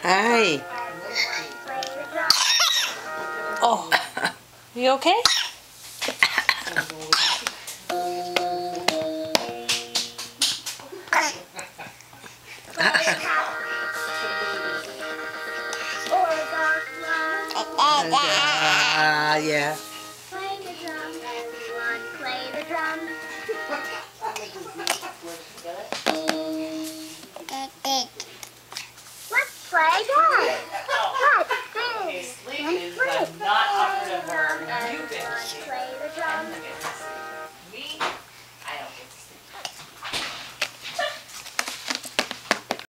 Hi. Oh, you okay? Yeah. Play the drum, everyone, play the drum. Let's play again.